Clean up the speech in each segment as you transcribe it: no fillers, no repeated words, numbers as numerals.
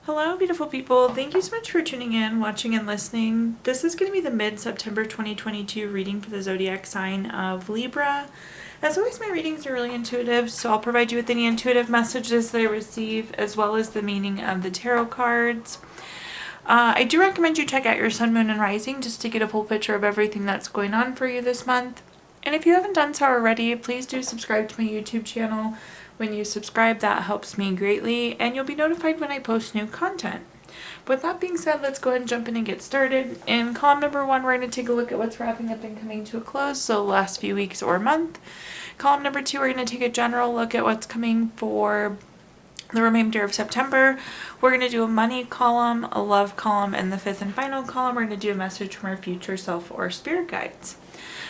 Hello, beautiful people. Thank you so much for tuning in, watching, and listening. This is going to be the mid-September 2022 reading for the zodiac sign of Libra. As always, my readings are really intuitive, so I'll provide you with any intuitive messages that I receive, as well as the meaning of the tarot cards. I do recommend you check out your sun, moon, and rising just to get a full picture of everything that's going on for you this month. And if you haven't done so already, please do subscribe to my YouTube channel. When you subscribe, that helps me greatly, and you'll be notified when I post new content. With that being said, let's go ahead and jump in and get started. In column number 1, we're going to take a look at what's wrapping up and coming to a close, so last few weeks or month. Column number 2, we're going to take a general look at what's coming for the remainder of September. We're going to do a money column, a love column, and the 5th and final column, we're going to do a message from our future self or spirit guides.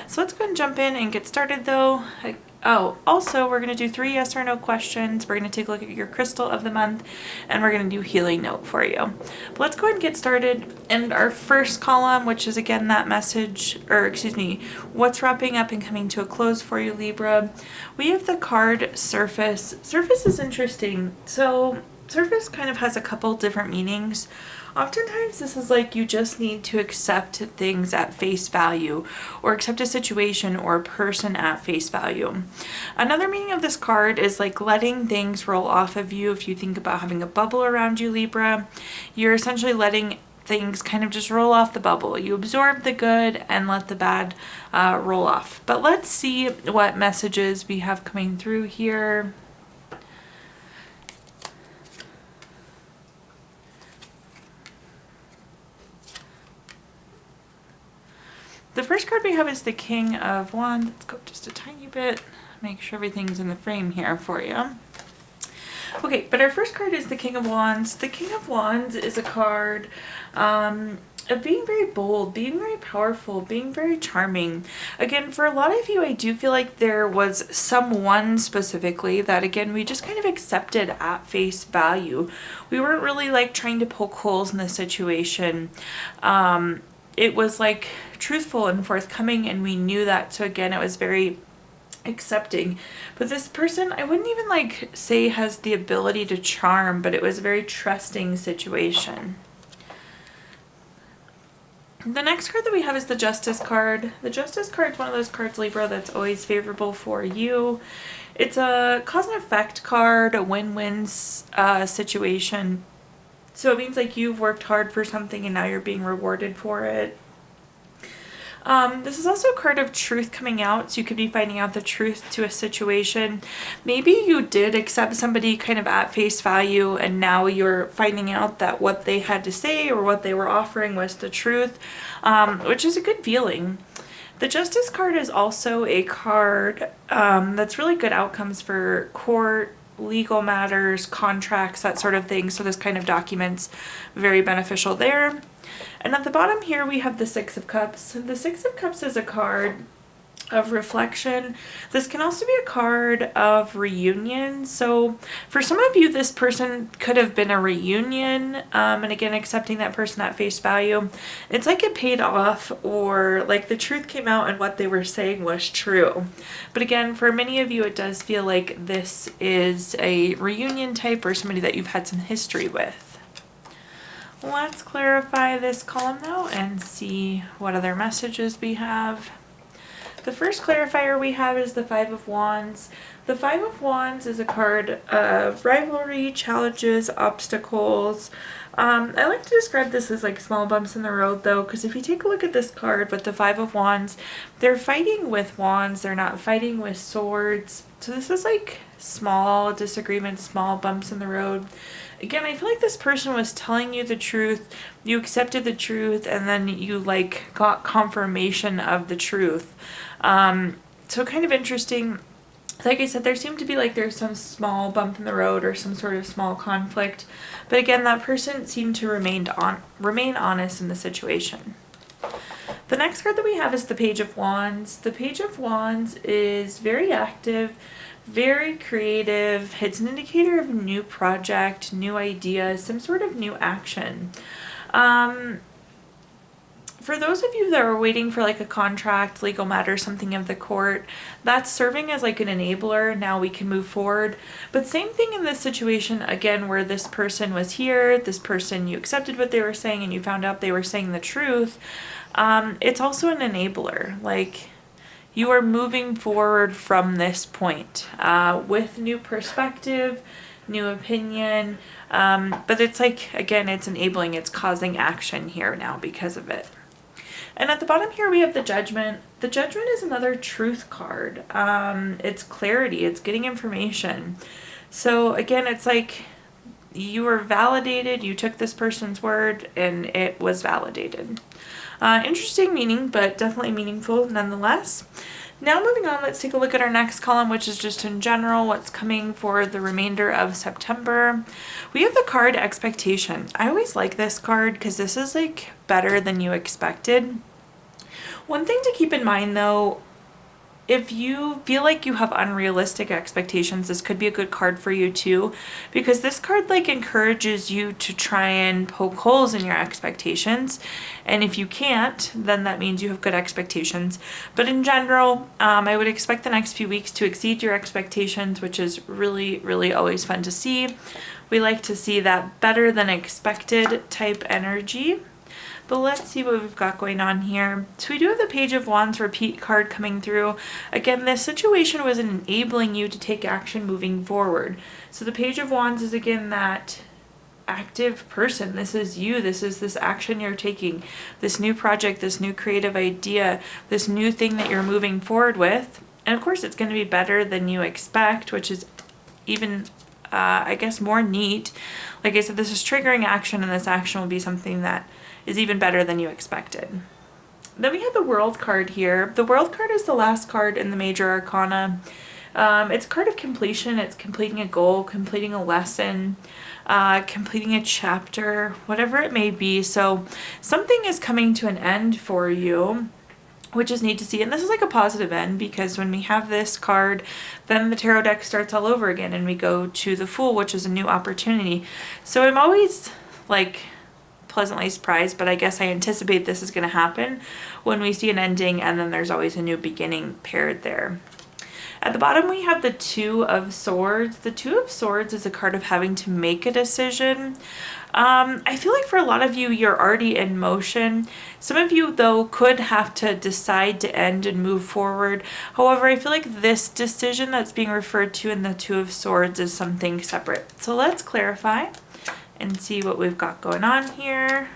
So let's go ahead and jump in and get started though. Also, we're going to do 3 yes or no questions. We're going to take a look at your crystal of the month, and we're going to do healing note for you. But let's go ahead and get started. And our first column, which is again that message, what's wrapping up and coming to a close for you, Libra. We have the card Surface. Surface is interesting. So Surface kind of has a couple different meanings. Oftentimes this is like you just need to accept things at face value, or accept a situation or a person at face value. Another meaning of this card is like letting things roll off of you. If you think about having a bubble around you, Libra, you're essentially letting things kind of just roll off the bubble. You absorb the good and let the bad roll off. But let's see what messages we have coming through here. The first card we have is the King of Wands. Let's go just a tiny bit, make sure everything's in the frame here for you. Okay, but our first card is the King of Wands. The King of Wands is a card of being very bold, being very powerful, being very charming. Again, for a lot of you, I do feel like there was someone specifically that, again, we just kind of accepted at face value. We weren't really like trying to poke holes in the situation. It was like truthful and forthcoming, and we knew that. So again, it was very accepting. But this person, I wouldn't even like say has the ability to charm, but it was a very trusting situation. The next card that we have is the Justice card. The Justice card is one of those cards, Libra, that's always favorable for you. It's a cause and effect card, a win-win situation. So it means like you've worked hard for something and now you're being rewarded for it. This is also a card of truth coming out, so you could be finding out the truth to a situation. Maybe you did accept somebody kind of at face value, and now you're finding out that what they had to say or what they were offering was the truth, which is a good feeling. The Justice card is also a card that's really good outcomes for court, legal matters, contracts, that sort of thing. So this kind of documents very beneficial there. And at the bottom here we have the Six of Cups. The Six of Cups is a card of reflection. This can also be a card of reunion. So for some of you, this person could have been a reunion, and again, accepting that person at face value. It's like it paid off, or like the truth came out and what they were saying was true. But again, for many of you, it does feel like this is a reunion type, or somebody that you've had some history with. Let's clarify this column though and see what other messages we have. The first clarifier we have is the Five of Wands. The Five of Wands is a card of rivalry, challenges, obstacles. I like to describe this as like small bumps in the road though, because if you take a look at this card with the Five of Wands, they're fighting with wands, they're not fighting with swords. So this is like small disagreements, small bumps in the road. Again, I feel like this person was telling you the truth, you accepted the truth, and then you like got confirmation of the truth. So kind of interesting. Like I said, there seemed to be like there's some small bump in the road or some sort of small conflict. But again, that person seemed to remain honest in the situation. The next card that we have is the Page of Wands. The Page of Wands is very active, very creative. It's an indicator of a new project, new ideas, some sort of new action. for those of you that are waiting for like a contract, legal matter, something of the court, that's serving as like an enabler. Now we can move forward. But same thing in this situation, again, where this person was here, this person, you accepted what they were saying and you found out they were saying the truth. It's also an enabler. Like, you are moving forward from this point with new perspective, new opinion. But it's like, again, it's enabling, it's causing action here now because of it. And at the bottom here, we have the Judgment. The Judgment is another truth card. It's clarity, it's getting information. So again, it's like you were validated, you took this person's word, and it was validated. Interesting meaning, but definitely meaningful nonetheless. Now moving on, let's take a look at our next column, which is just in general what's coming for the remainder of September. We have the card Expectation. I always like this card because this is like better than you expected. One thing to keep in mind though, if you feel like you have unrealistic expectations, this could be a good card for you too, because this card like encourages you to try and poke holes in your expectations. And if you can't, then that means you have good expectations. But in general, I would expect the next few weeks to exceed your expectations, which is really, really always fun to see. We like to see that better than expected type energy. But let's see what we've got going on here. So we do have the Page of Wands repeat card coming through. Again, this situation was enabling you to take action moving forward. So the Page of Wands is again that active person. This is you. This is this action you're taking, this new project, this new creative idea, this new thing that you're moving forward with. And of course, it's going to be better than you expect, which is even, I guess, more neat. Like I said, this is triggering action, and this action will be something that is even better than you expected. Then we have the World card here. The World card is the last card in the major arcana. It's a card of completion. It's completing a goal, completing a lesson, completing a chapter, whatever it may be. So something is coming to an end for you, which is neat to see. And this is like a positive end, because when we have this card, then the tarot deck starts all over again and we go to the Fool, which is a new opportunity. So I'm always like pleasantly surprised, but I guess I anticipate this is going to happen when we see an ending, and then there's always a new beginning paired there. At the bottom, we have the Two of Swords. The Two of Swords is a card of having to make a decision. I feel like for a lot of you, you're already in motion. Some of you, though, could have to decide to end and move forward. However, I feel like this decision that's being referred to in the Two of Swords is something separate. So let's clarify and see what we've got going on here.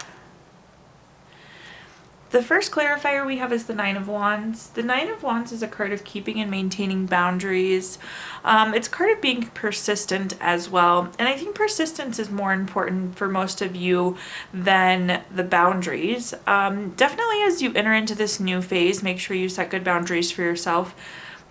The first clarifier we have is the Nine of Wands. The Nine of Wands is a card of keeping and maintaining boundaries. It's a card of being persistent as well. And I think persistence is more important for most of you than the boundaries. Definitely as you enter into this new phase, make sure you set good boundaries for yourself.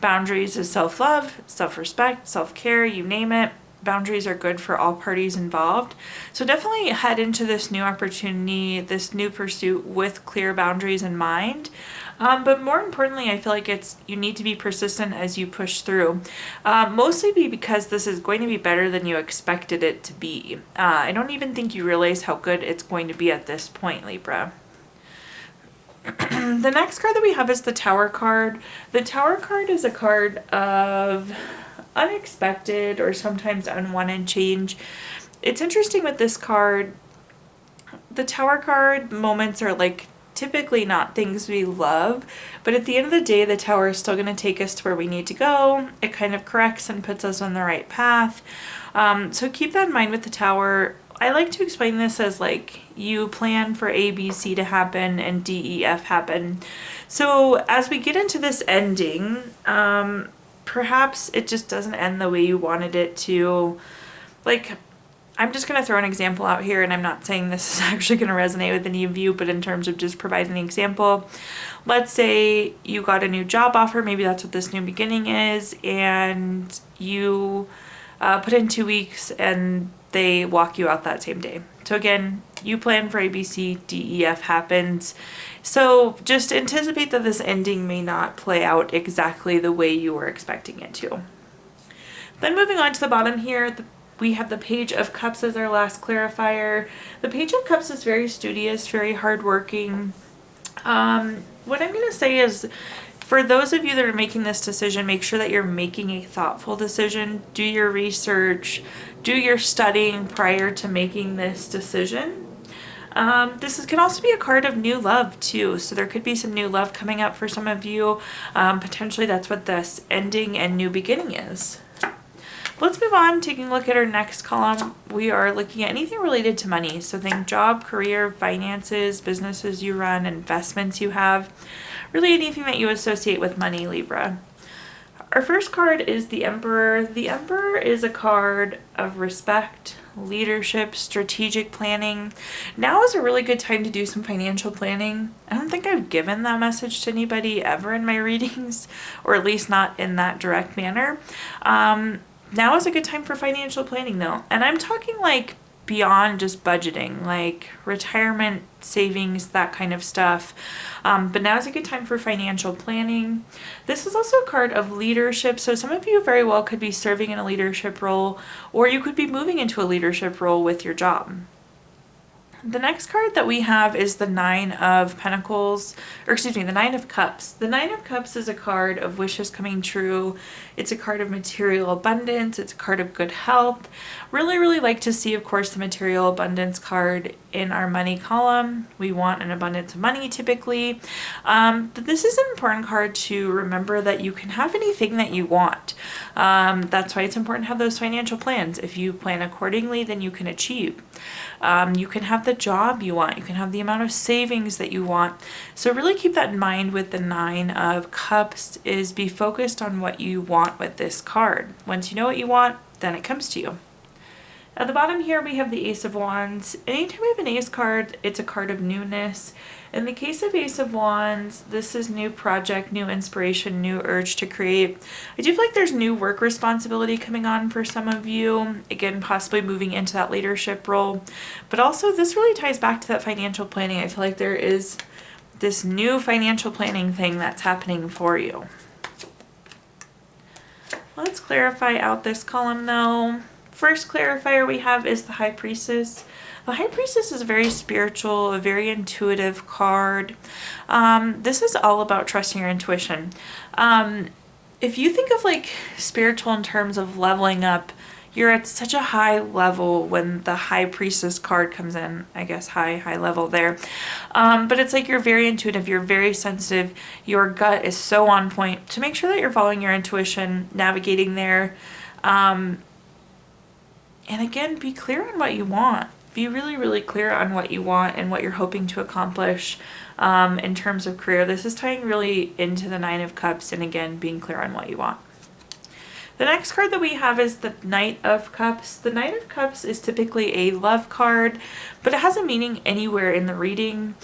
Boundaries is self-love, self-respect, self-care, you name it. Boundaries are good for all parties involved. So definitely head into this new opportunity, this new pursuit with clear boundaries in mind. But more importantly, I feel like you need to be persistent as you push through. Mostly because this is going to be better than you expected it to be. I don't even think you realize how good it's going to be at this point, Libra. The next card that we have is the Tower card. The Tower card is a card of unexpected or sometimes unwanted change. It's interesting with this card. The Tower card moments are like typically not things we love, but at the end of the day, the Tower is still going to take us to where we need to go. It kind of corrects and puts us on the right path. So keep that in mind with the Tower. I like to explain this as like you plan for A, B, C to happen and D, E, F happen. So as we get into this ending, perhaps it just doesn't end the way you wanted it to. Like, I'm just going to throw an example out here, and I'm not saying this is actually going to resonate with any of you, but in terms of just providing an example, let's say you got a new job offer, maybe that's what this new beginning is, and you put in 2 weeks and they walk you out that same day. So again, you plan for A, B, C, D, E, F happens. So just anticipate that this ending may not play out exactly the way you were expecting it to. Then moving on to the bottom here, we have the Page of Cups as our last clarifier. The Page of Cups is very studious, very hardworking. What I'm going to say is, for those of you that are making this decision, make sure that you're making a thoughtful decision. Do your research, do your studying prior to making this decision. Can also be a card of new love too. So there could be some new love coming up for some of you. Potentially that's what this ending and new beginning is. Let's move on. Taking a look at our next column, we are looking at anything related to money. So think job, career, finances, businesses you run, investments you have, really anything that you associate with money, Libra. Our first card is the Emperor. The Emperor is a card of respect, leadership, strategic planning. Now is a really good time to do some financial planning. I don't think I've given that message to anybody ever in my readings, or at least not in that direct manner. Now is a good time for financial planning though. And I'm talking like beyond just budgeting, like retirement savings, that kind of stuff. But now is a good time for financial planning. This is also a card of leadership. So some of you very well could be serving in a leadership role, or you could be moving into a leadership role with your job. The next card that we have is the Nine of Pentacles, the Nine of Cups. The Nine of Cups is a card of wishes coming true. It's a card of material abundance. It's a card of good health. Really, really like to see, of course, the material abundance card in our money column. We want an abundance of money typically. But this is an important card to remember that you can have anything that you want. That's why it's important to have those financial plans. If you plan accordingly, then you can achieve. You can have the job you want. You can have the amount of savings that you want. So really keep that in mind with the Nine of Cups, is be focused on what you want with this card. Once you know what you want, then it comes to you. At the bottom here, we have the Ace of Wands. Anytime we have an Ace card, it's a card of newness. In the case of Ace of Wands, this is new project, new inspiration, new urge to create. I do feel like there's new work responsibility coming on for some of you. Again, possibly moving into that leadership role. But also this really ties back to that financial planning. I feel like there is this new financial planning thing that's happening for you. Let's clarify out this column though. First clarifier we have is the High Priestess. The High Priestess is very spiritual, a very intuitive card. This is all about trusting your intuition. If you think of like spiritual in terms of leveling up, you're at such a high level when the High Priestess card comes in. I guess high level there. But it's like you're very intuitive, you're very sensitive, your gut is so on point. To make sure that you're following your intuition, navigating there. And again, be clear on what you want. Be really, really clear on what you want and what you're hoping to accomplish in terms of career. This is tying really into the Nine of Cups, and again, being clear on what you want. The next card that we have is the Knight of Cups. The Knight of Cups is typically a love card, but it has a meaning anywhere in the reading.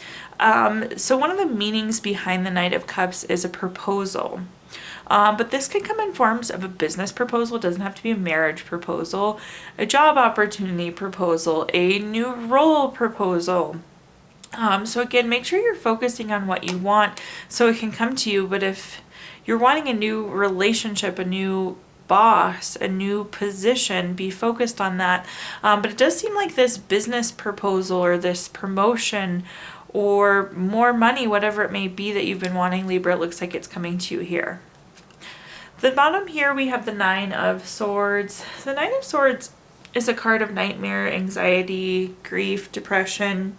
So one of the meanings behind the Knight of Cups is a proposal. But this can come in forms of a business proposal. It doesn't have to be a marriage proposal, a job opportunity proposal, a new role proposal. So again, make sure you're focusing on what you want so it can come to you. But if you're wanting a new relationship, a new boss, a new position, be focused on that. But it does seem like this business proposal or this promotion or more money, whatever it may be that you've been wanting, Libra, it looks like it's coming to you here. The bottom here we have the Nine of Swords. The Nine of Swords is a card of nightmare, anxiety, grief, depression.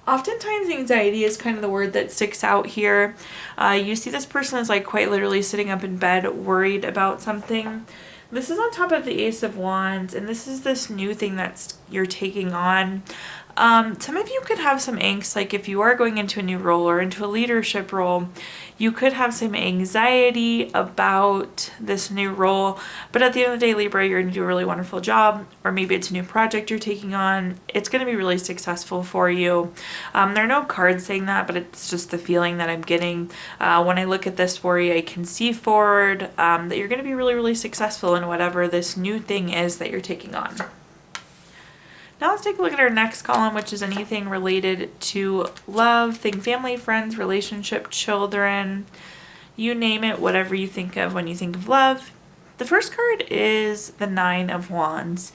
Oftentimes anxiety is kind of the word that sticks out here. You see this person is like quite literally sitting up in bed worried about something. This is on top of the Ace of Wands, and this is this new thing that you're taking on. Some of you could have some angst, like if you are going into a new role or into a leadership role, you could have some anxiety about this new role, but at the end of the day, Libra, you're going to do a really wonderful job, or maybe it's a new project you're taking on. It's going to be really successful for you. There are no cards saying that, but it's just the feeling that I'm getting. When I look at this worry, I can see forward that you're going to be really, really successful in whatever this new thing is that you're taking on. Now let's take a look at our next column, which is anything related to love. Think family, friends, relationship, children, you name it, whatever you think of when you think of love. The first card is the Nine of Wands.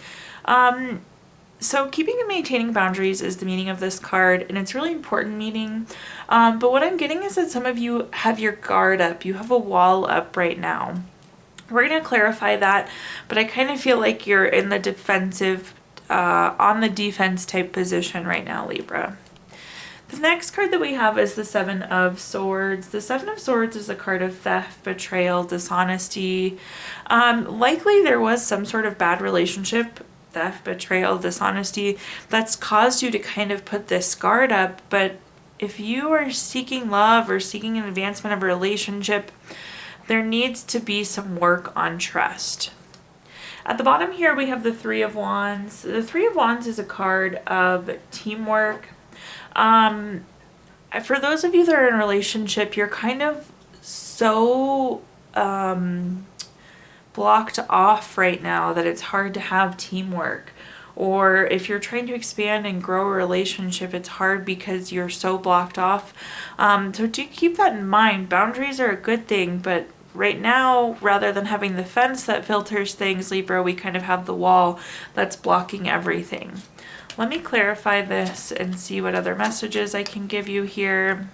So keeping and maintaining boundaries is the meaning of this card, and it's really important meaning. But what I'm getting is that some of you have your guard up. You have a wall up right now. We're going to clarify that, but I kind of feel like you're in the defensive, on the defense type position right now, Libra. The next card that we have is the Seven of Swords. The Seven of Swords is a card of theft, betrayal, dishonesty. Likely there was some sort of bad relationship, theft, betrayal, dishonesty, that's caused you to kind of put this guard up. But if you are seeking love or seeking an advancement of a relationship, there needs to be some work on trust. At the bottom here, we have the Three of Wands. The Three of Wands is a card of teamwork. For those of you that are in a relationship, you're kind of so blocked off right now that it's hard to have teamwork. Or if you're trying to expand and grow a relationship, it's hard because you're so blocked off. So do keep that in mind. Boundaries are a good thing, but right now, rather than having the fence that filters things, Libra, we kind of have the wall that's blocking everything. Let me clarify this and see what other messages I can give you here.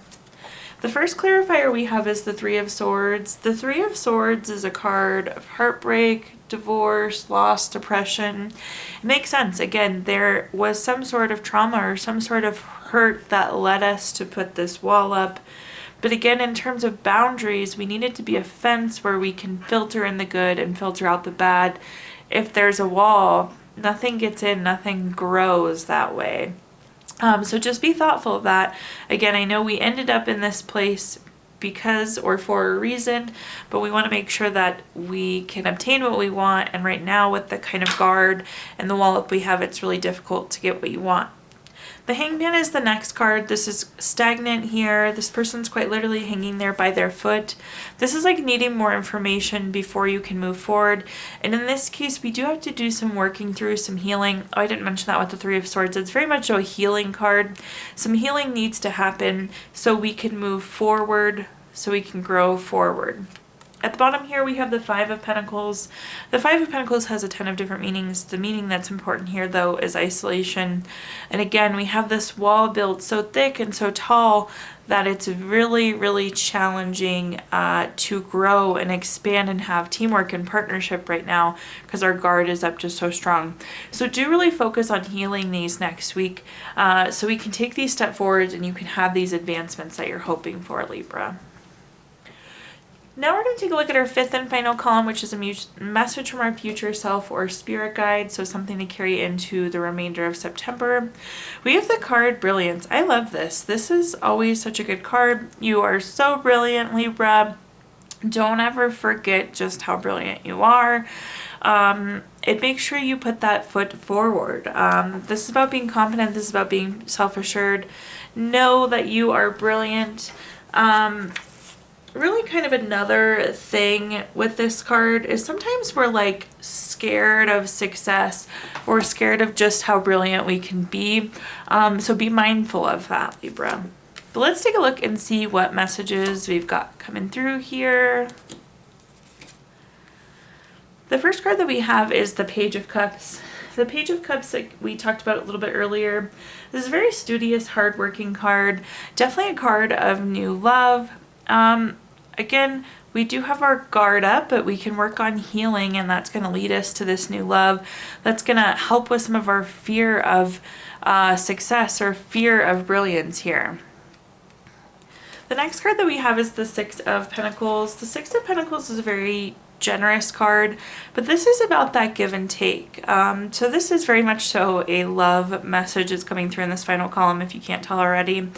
The first clarifier we have is the Three of Swords. The Three of Swords is a card of heartbreak, divorce, loss, depression. It makes sense. Again, there was some sort of trauma or some sort of hurt that led us to put this wall up. But again, in terms of boundaries, we need it to be a fence where we can filter in the good and filter out the bad. If there's a wall, nothing gets in, nothing grows that way. So just be thoughtful of that. Again, I know we ended up in this place because or for a reason, but we want to make sure that we can obtain what we want. And right now with the kind of guard and the wall up we have, it's really difficult to get what you want. The Hangman is the next card. This is stagnant here. This person's quite literally hanging there by their foot. This is like needing more information before you can move forward. And in this case, we do have to do some working through, some healing. Oh, I didn't mention that with the Three of Swords. It's very much a healing card. Some healing needs to happen so we can move forward, so we can grow forward. At the bottom here, we have the Five of Pentacles. The Five of Pentacles has a ton of different meanings. The meaning that's important here, though, is isolation. And again, we have this wall built so thick and so tall that it's really, really challenging to grow and expand and have teamwork and partnership right now because our guard is up just so strong. So do really focus on healing these next week so we can take these steps forward and you can have these advancements that you're hoping for, Libra. Now we're going to take a look at our fifth and final column, which is a message from our future self or spirit guide, so something to carry into the remainder of September. We have the card Brilliance. I love this. This is always such a good card. You are so brilliant, Libra. Don't ever forget just how brilliant you are. It makes sure you put that foot forward. This is about being confident. This is about being self-assured. Know that you are brilliant. Really kind of another thing with this card is sometimes we're like scared of success or scared of just how brilliant we can be. So be mindful of that, Libra. But let's take a look and see what messages we've got coming through here. The first card that we have is the Page of Cups. The Page of Cups, like we talked about a little bit earlier, this is a very studious, hardworking card. Definitely a card of new love. Again, we do have our guard up, but we can work on healing, and that's going to lead us to this new love. That's going to help with some of our fear of success or fear of brilliance here. The next card that we have is the Six of Pentacles. The Six of Pentacles is a very generous card, but this is about that give and take. So this is very much so a love message is coming through in this final column if you can't tell already.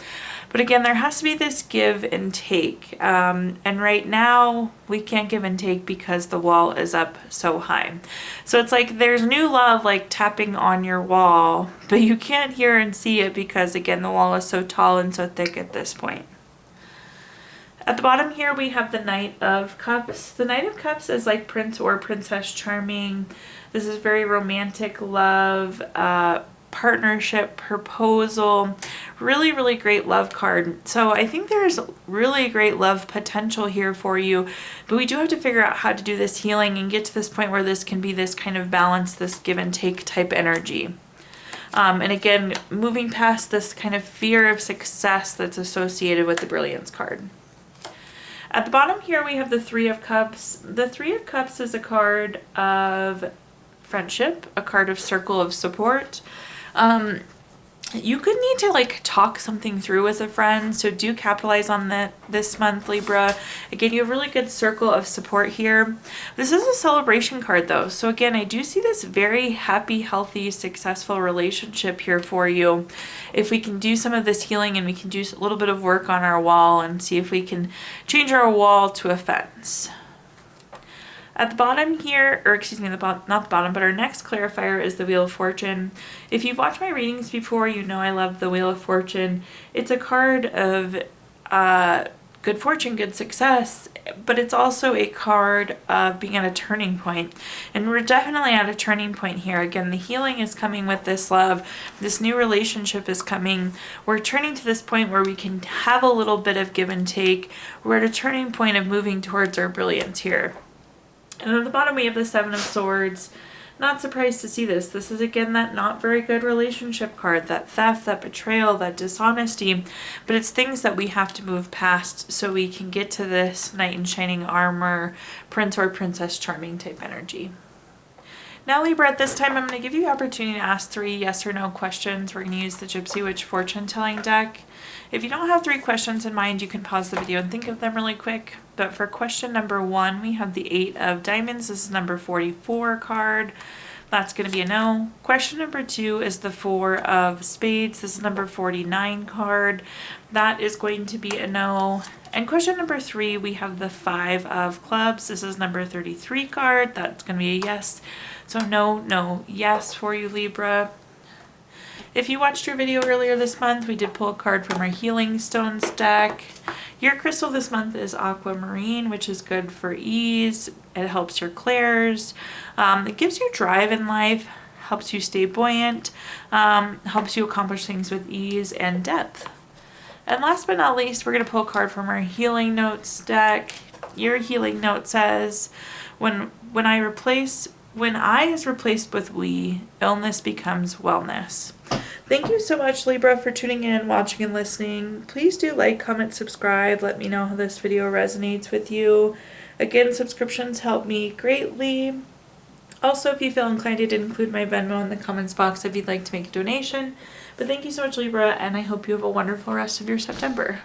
But again, there has to be this give and take. And right now we can't give and take because the wall is up so high. So it's like there's new love like tapping on your wall, but you can't hear and see it because again, the wall is so tall and so thick at this point. At the bottom here, we have the Knight of Cups. The Knight of Cups is like Prince or Princess Charming. This is very romantic love, partnership, proposal, really, really great love card. So I think there's really great love potential here for you, but we do have to figure out how to do this healing and get to this point where this can be this kind of balance, this give and take type energy. And again, moving past this kind of fear of success that's associated with the Brilliance card. At the bottom here, we have the Three of Cups. The Three of Cups is a card of friendship, a card of circle of support. You could need to like talk something through with a friend, so do capitalize on that this month, Libra. Again, you have a really good circle of support here. This is a celebration card though, so again, I do see this very happy, healthy, successful relationship here for you. If we can do some of this healing and we can do a little bit of work on our wall and see if we can change our wall to a fence. At the bottom here, or excuse me, not the bottom, but our next clarifier is the Wheel of Fortune. If you've watched my readings before, you know I love the Wheel of Fortune. It's a card of good fortune, good success, but it's also a card of being at a turning point. And we're definitely at a turning point here. Again, the healing is coming with this love. This new relationship is coming. We're turning to this point where we can have a little bit of give and take. We're at a turning point of moving towards our brilliance here. And at the bottom we have the Seven of Swords. Not surprised to see this. This is again that not very good relationship card, that theft, that betrayal, that dishonesty. But it's things that we have to move past so we can get to this knight in shining armor, prince or princess charming type energy. Now Libra, at this time I'm going to give you the opportunity to ask 3 yes or no questions. We're going to use the Gypsy Witch fortune telling deck. If you don't have 3 questions in mind, you can pause the video and think of them really quick. But for question number 1, we have the 8 of Diamonds. This is number 44 card. That's going to be a no. Question number 2 is the 4 of Spades. This is number 49 card. That is going to be a no. And question number 3, we have the 5 of Clubs. This is number 33 card. That's going to be a yes. So no, no, yes for you, Libra. If you watched your video earlier this month, we did pull a card from our Healing Stones deck. Your crystal this month is Aquamarine, which is good for ease. It helps your clairs. It gives you drive in life, helps you stay buoyant, helps you accomplish things with ease and depth. And last but not least, we're going to pull a card from our Healing Notes deck. Your Healing Note says, when I is replaced with we, illness becomes wellness. Thank you so much, Libra, for tuning in, watching, and listening. Please do like, comment, subscribe. Let me know how this video resonates with you. Again, subscriptions help me greatly. Also, if you feel inclined, I did include my Venmo in the comments box if you'd like to make a donation. But thank you so much, Libra, and I hope you have a wonderful rest of your September.